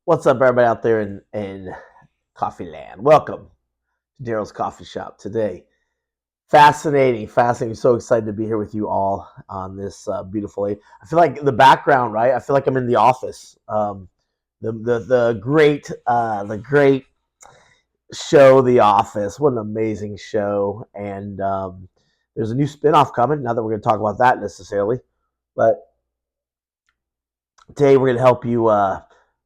What's up, everybody out there in Coffee Land? Welcome to Daryl's Coffee Shop today. Fascinating. So excited to be here with you all on this beautiful day. I feel like the background, right? I feel like I'm in the office. The great show, The Office. What an amazing show! And there's a new spinoff coming. Not that we're going to talk about that necessarily, but today we're going to help you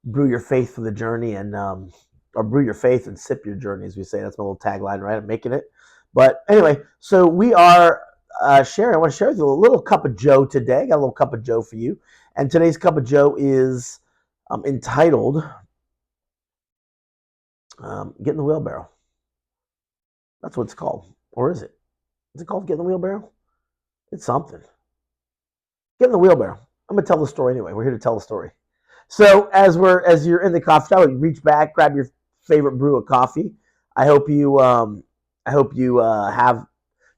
brew your faith for the journey and or brew your faith and sip your journey, as we say. That's my little tagline, right? I'm making it. But anyway, so we are sharing. I want to share with you a little cup of Joe today. Got a little cup of Joe for you, and today's cup of Joe is entitled "Get in the Wheelbarrow." That's what it's called, or is it? Is it called "Get in the Wheelbarrow"? It's something. Get in the wheelbarrow. I'm gonna tell the story anyway. We're here to tell the story. So as you're in the coffee shop, you reach back, grab your favorite brew of coffee. I hope you have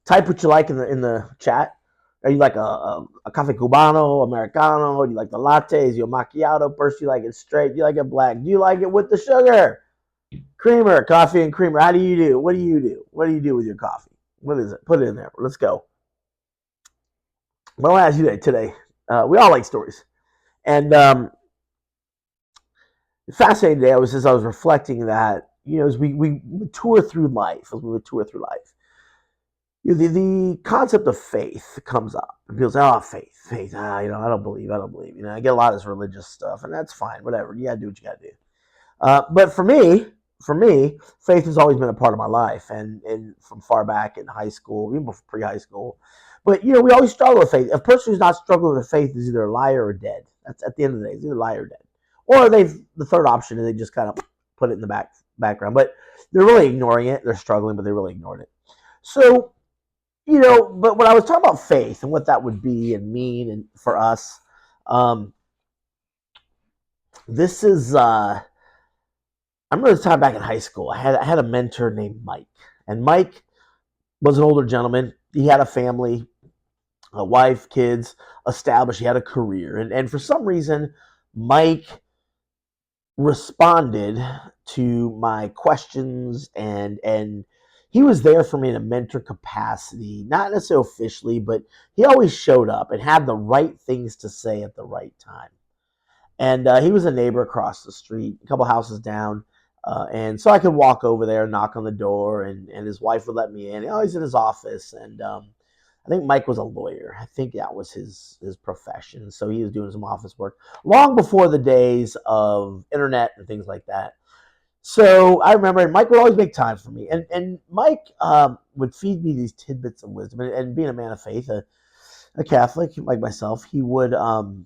type what you like in the chat. Are you like a cafe cubano, americano? Do you like the lattes? You a macchiato person? You like it straight? Do you like it black? Do you like it with the sugar? Creamer, coffee and creamer. How do you do? What do you do? What do you do with your coffee? What is it? Put it in there. Let's go. Well, I'll ask you today. We all like stories, and fascinating day. As I was reflecting that, as we tour through life, the concept of faith comes up. And people say, "Oh, faith. I don't believe. I get a lot of this religious stuff, and that's fine. Whatever. You gotta do what you gotta do." But for me, faith has always been a part of my life, and from far back in high school, even before pre-high school. But we always struggle with faith. A person who's not struggling with faith is either a liar or dead. That's at the end of the day, it's either a liar or dead, or the third option is they just kind of put it in the background. But they're really ignoring it. They're struggling, but they're really ignoring it. So but when I was talking about faith and what that would be and mean and for us, um, this is I remember this time back in high school. I had a mentor named Mike, and Mike was an older gentleman. He had a family, a wife, kids, established. He had a career, and for some reason, Mike responded to my questions, and he was there for me in a mentor capacity, not necessarily officially, but he always showed up and had the right things to say at the right time. And he was a neighbor across the street, a couple houses down. And so I could walk over there, knock on the door, and his wife would let me in. He's in his office, and I think Mike was a lawyer. I think that was his profession. So he was doing some office work long before the days of internet and things like that. So I remember Mike would always make time for me, and Mike would feed me these tidbits of wisdom. And being a man of faith, a Catholic like myself, he would. Or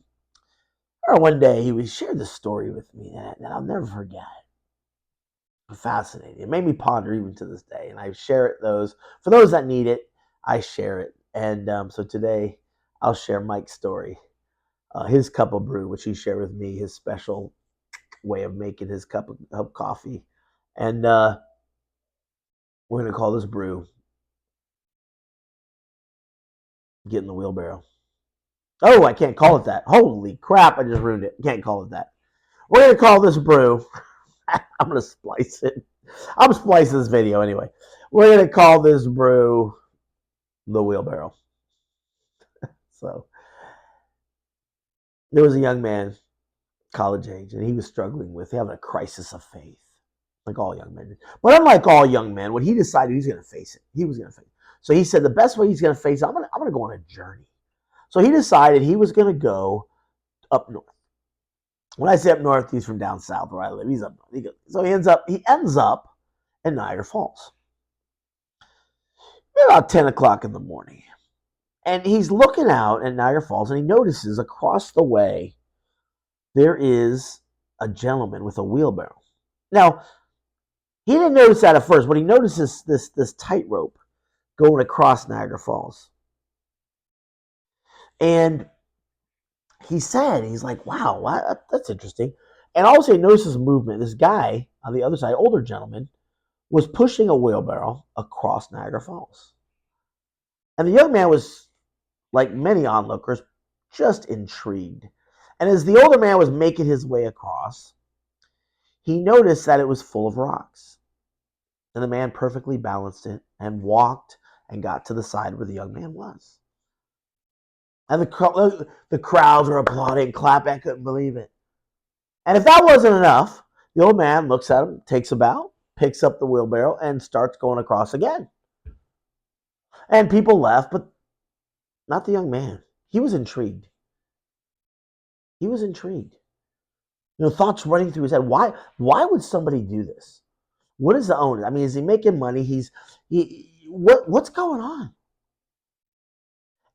one day he would share this story with me that I'll never forget. Fascinating. It made me ponder even to this day, and I share it. Those for those that need it, I share it. And so today, I'll share Mike's story, his cup of brew, which he shared with me, his special way of making his cup of coffee, and we're gonna call this brew "Get in the Wheelbarrow." Oh, I can't call it that. Holy crap! I just ruined it. Can't call it that. We're gonna call this brew. I'm gonna splice it. I'm splicing this video anyway. We're gonna call this brew the wheelbarrow. So there was a young man, college age, and he was struggling with having a crisis of faith, like all young men. But unlike all young men, when he decided he's gonna face it, he was gonna face it. So he said the best way he's gonna face it, I'm gonna go on a journey. So he decided he was gonna go up north. When I say up north, he's from down south where I live. He's up north. So he ends up in Niagara Falls about 10 o'clock in the morning. And he's looking out at Niagara Falls and he notices across the way there is a gentleman with a wheelbarrow. Now, he didn't notice that at first, but he notices this tightrope going across Niagara Falls. And he's like, wow, that's interesting. And all of a sudden, he notices movement. This guy on the other side, older gentleman, was pushing a wheelbarrow across Niagara Falls. And the young man was, like many onlookers, just intrigued. And as the older man was making his way across, he noticed that it was full of rocks. And the man perfectly balanced it and walked and got to the side where the young man was. And the crowds were applauding, clapping. I couldn't believe it. And if that wasn't enough, the old man looks at him, takes a bow, picks up the wheelbarrow, and starts going across again. And people left, but not the young man. He was intrigued. He was intrigued. Thoughts running through his head. Why would somebody do this? What is the owner? I mean, is he making money? What's going on?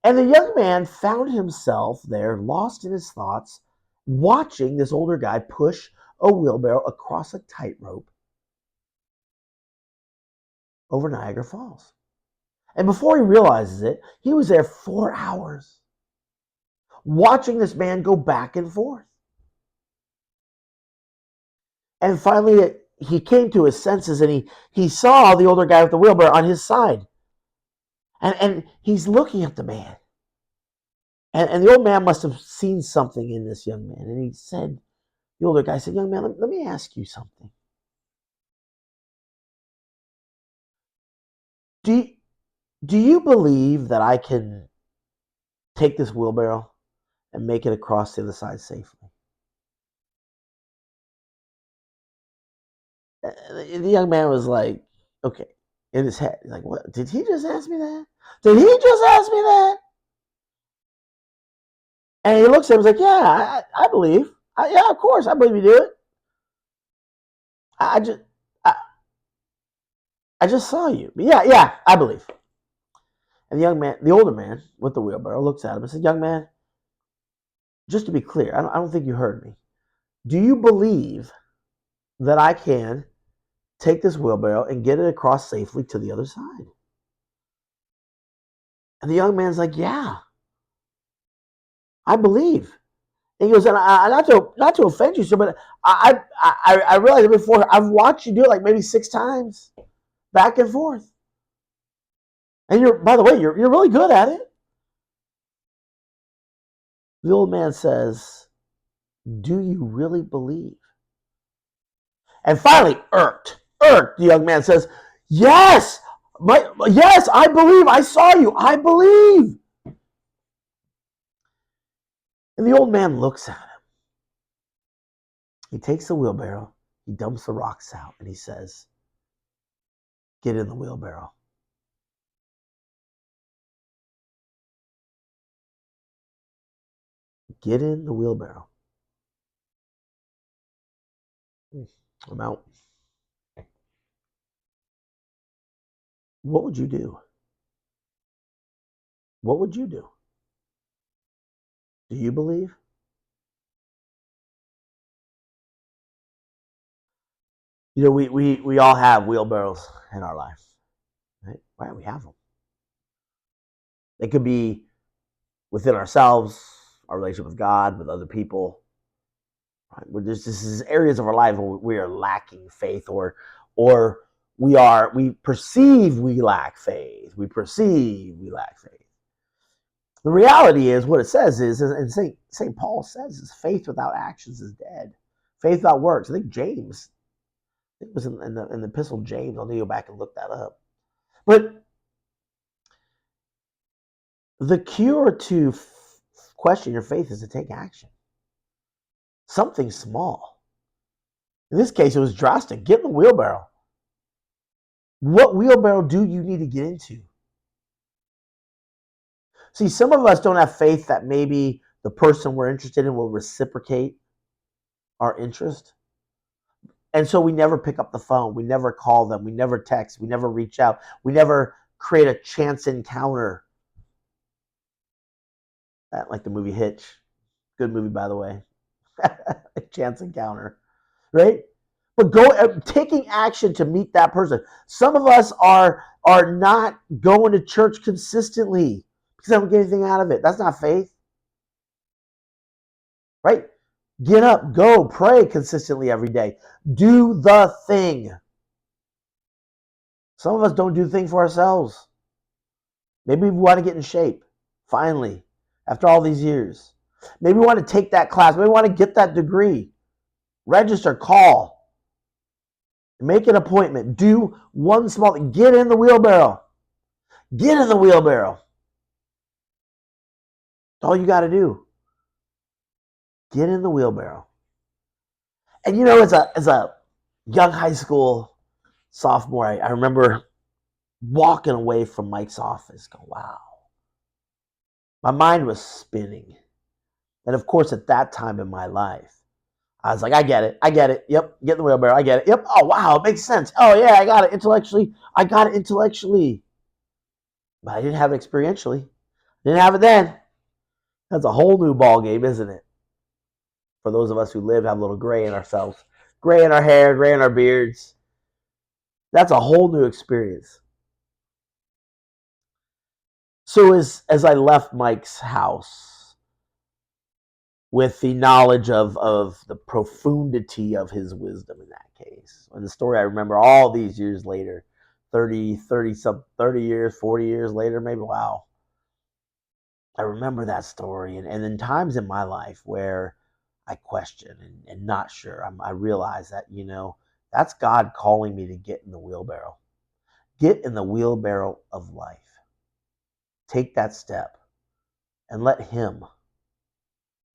And the young man found himself there, lost in his thoughts, watching this older guy push a wheelbarrow across a tightrope over Niagara Falls. And before he realizes it, he was there 4 hours watching this man go back and forth. And finally, he came to his senses, and he saw the older guy with the wheelbarrow on his side. And he's looking at the man. And the old man must have seen something in this young man. And he said, the older guy said, young man, let me ask you something. Do you believe that I can take this wheelbarrow and make it across the other side safely? The young man was like, okay, in his head. He's like, what? Did he just ask me that? Did he just ask me that? And he looks at him and he's like, yeah, I believe. Yeah, of course, I believe you do it. I just saw you. But yeah, I believe. And the older man with the wheelbarrow looks at him and says, young man, just to be clear, I don't think you heard me. Do you believe that I can take this wheelbarrow and get it across safely to the other side? And the young man's like, yeah, I believe. And he goes, and not to offend you, sir, but I realized before, I've watched you do it like maybe 6 times, back and forth. And by the way, you're really good at it. The old man says, do you really believe? And finally, irked, the young man says, yes, I believe. I saw you. I believe. And the old man looks at him. He takes the wheelbarrow, he dumps the rocks out, and he says, get in the wheelbarrow. Get in the wheelbarrow. I'm out. What would you do? What would you do? Do you believe? We all have wheelbarrows in our life, right? Right, we have them. They could be within ourselves, our relationship with God, with other people. Right? This is areas of our life where we are lacking faith, or we perceive we lack faith. We perceive we lack faith. The reality is, what it says is, and St. Paul says, is faith without actions is dead. Faith without works. I think James, it was in the epistle of James. I'll need to go back and look that up. But the cure to question your faith is to take action. Something small. In this case, it was drastic. Get in the wheelbarrow. What wheelbarrow do you need to get into? See, some of us don't have faith that maybe the person we're interested in will reciprocate our interest. And so we never pick up the phone. We never call them. We never text. We never reach out. We never create a chance encounter. Like the movie Hitch. Good movie, by the way. A chance encounter. Right? But taking action to meet that person. Some of us are not going to church consistently because I don't get anything out of it. That's not faith. Right? Get up, go, pray consistently every day. Do the thing. Some of us don't do the thing for ourselves. Maybe we want to get in shape, finally, after all these years. Maybe we want to take that class. Maybe we want to get that degree. Register, call. Make an appointment. Do one small thing. Get in the wheelbarrow. Get in the wheelbarrow. That's all you got to do. Get in the wheelbarrow. And as a young high school sophomore, I remember walking away from Mike's office going, wow. My mind was spinning. And of course, at that time in my life, I was like, I get it. I get it. Yep. Get in the wheelbarrow. I get it. Yep. Oh, wow. It makes sense. Oh, yeah. I got it intellectually. I got it intellectually. But I didn't have it experientially. Didn't have it then. That's a whole new ball game, isn't it? For those of us who live, have a little gray in ourselves, gray in our hair, gray in our beards. That's a whole new experience. So as I left Mike's house with the knowledge of the profundity of his wisdom in that case, and the story I remember all these years later, 30 years, 40 years later, maybe, wow. I remember that story, and then times in my life where I question and not sure. I realize that, that's God calling me to get in the wheelbarrow. Get in the wheelbarrow of life. Take that step and let Him,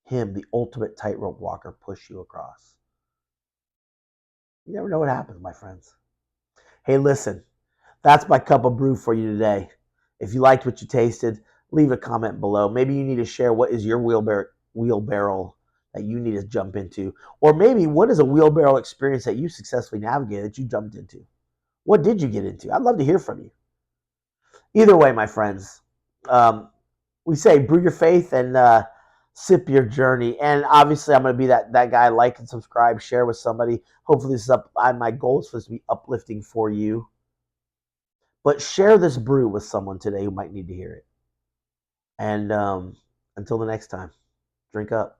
the ultimate tightrope walker, push you across. You never know what happens, my friends. Hey, listen, that's my cup of brew for you today. If you liked what you tasted, leave a comment below. Maybe you need to share what is your wheelbarrow that you need to jump into. Or maybe what is a wheelbarrow experience that you successfully navigated that you jumped into? What did you get into? I'd love to hear from you. Either way, my friends, we say brew your faith and sip your journey. And obviously, I'm going to be that guy. Like and subscribe, share with somebody. Hopefully, this is up. My goal is for this to be uplifting for you. But share this brew with someone today who might need to hear it. And until the next time, drink up.